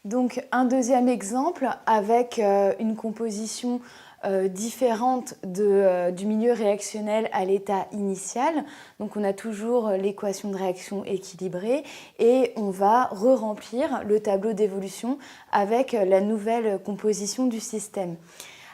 Donc un deuxième exemple avec une composition différente du milieu réactionnel à l'état initial. Donc on a toujours l'équation de réaction équilibrée et on va re-remplir le tableau d'évolution avec la nouvelle composition du système.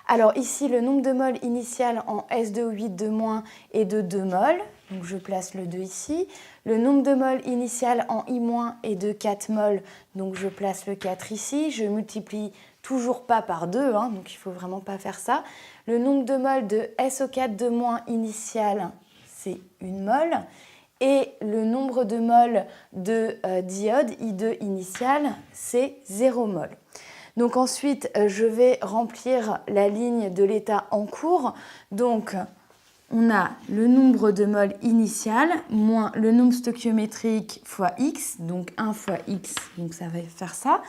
Alors ici, le nombre de moles initial en S2O8 de moins est de 2 moles, donc je place le 2 ici. Le nombre de moles initial en I- est de 4 moles, donc je place le 4 ici. Je multiplie toujours pas par 2, donc il ne faut vraiment pas faire ça. Le nombre de moles de SO4 de moins initial, c'est 1 mole. Et le nombre de moles de d'iode I2 initial, c'est 0 mol. Donc ensuite, je vais remplir la ligne de l'état en cours. Donc, on a le nombre de moles initial moins le nombre stoichiométrique fois x, donc 1 fois x, donc ça va faire ça.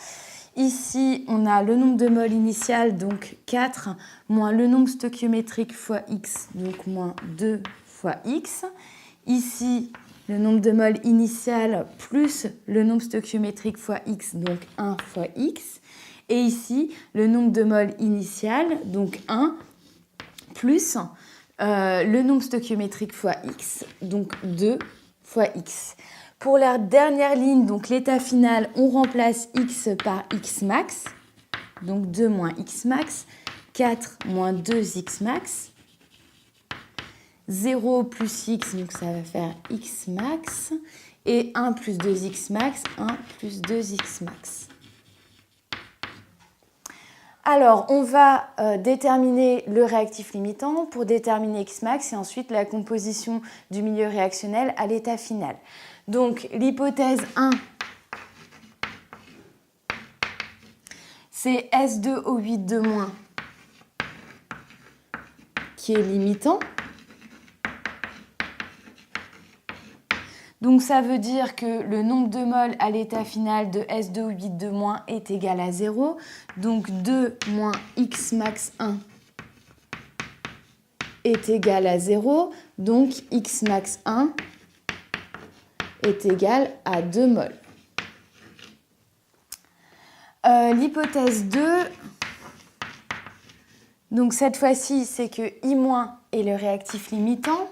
Ici, on a le nombre de moles initial, donc 4, moins le nombre stoichiométrique fois x, donc moins 2 fois x. Ici, le nombre de moles initial plus le nombre stoichiométrique fois x, donc 1 fois x. Et ici, le nombre de moles initial, donc 1, plus le nombre stoichiométrique fois x, donc 2 fois x. Pour la dernière ligne, donc l'état final, on remplace x par x max, donc 2 moins x max, 4 moins 2x max, 0 plus x, donc ça va faire x max, et 1 plus 2x max, 1 plus 2x max. Alors, on va déterminer le réactif limitant pour déterminer x max et ensuite la composition du milieu réactionnel à l'état final. Donc, l'hypothèse 1, c'est S2O8 de moins qui est limitant. Donc ça veut dire que le nombre de moles à l'état final de S2O8 de moins est égal à 0. Donc 2 moins x max 1 est égal à 0. Donc x max 1 est égal à 2 moles. L'hypothèse 2, donc cette fois-ci, c'est que I- est le réactif limitant.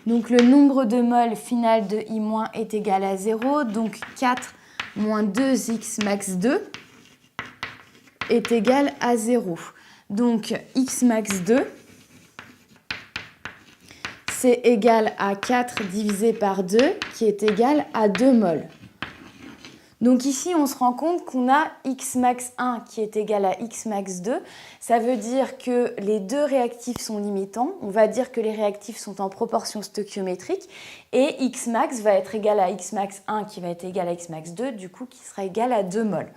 Donc le nombre de moles final de I- est égal à 0, donc 4 moins 2x max 2 est égal à 0. Donc x max 2, c'est égal à 4 divisé par 2, qui est égal à 2 moles. Donc ici, on se rend compte qu'on a x max 1 qui est égal à x max 2. Ça veut dire que les deux réactifs sont limitants. On va dire que les réactifs sont en proportion stoichiométrique. Et x max va être égal à x max 1 qui va être égal à x max 2, du coup qui sera égal à 2 moles.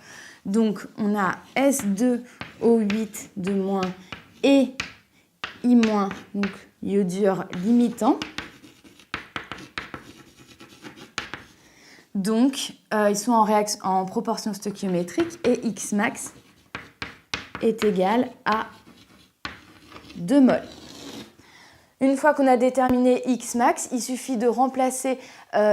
Donc on a S2O8 de moins et I-, donc iodure limitant. Donc, ils sont en proportion stoichiométrique et x max est égal à 2 moles. Une fois qu'on a déterminé x max, il suffit de remplacer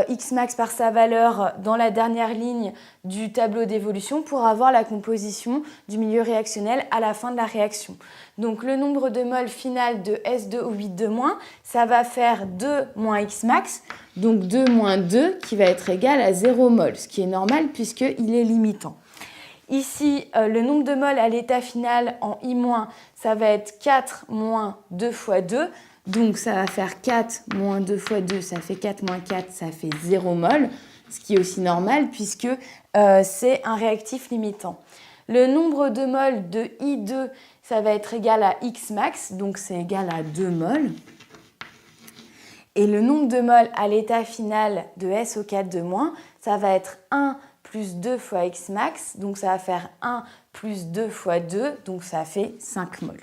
x max par sa valeur dans la dernière ligne du tableau d'évolution pour avoir la composition du milieu réactionnel à la fin de la réaction. Donc le nombre de moles final de S2O8 de moins, ça va faire 2 moins x max, donc 2 moins 2 qui va être égal à 0 mol, ce qui est normal puisqu'il est limitant. Ici, le nombre de moles à l'état final en I-, ça va être 4 moins 2 fois 2. Donc ça va faire 4 moins 2 fois 2, ça fait 4 moins 4, ça fait 0 mol, ce qui est aussi normal puisque c'est un réactif limitant. Le nombre de moles de I2, ça va être égal à x max, donc c'est égal à 2 mols. Et le nombre de moles à l'état final de SO4 de moins, ça va être 1 plus 2 fois x max, donc ça va faire 1 plus 2 fois 2, donc ça fait 5 mols.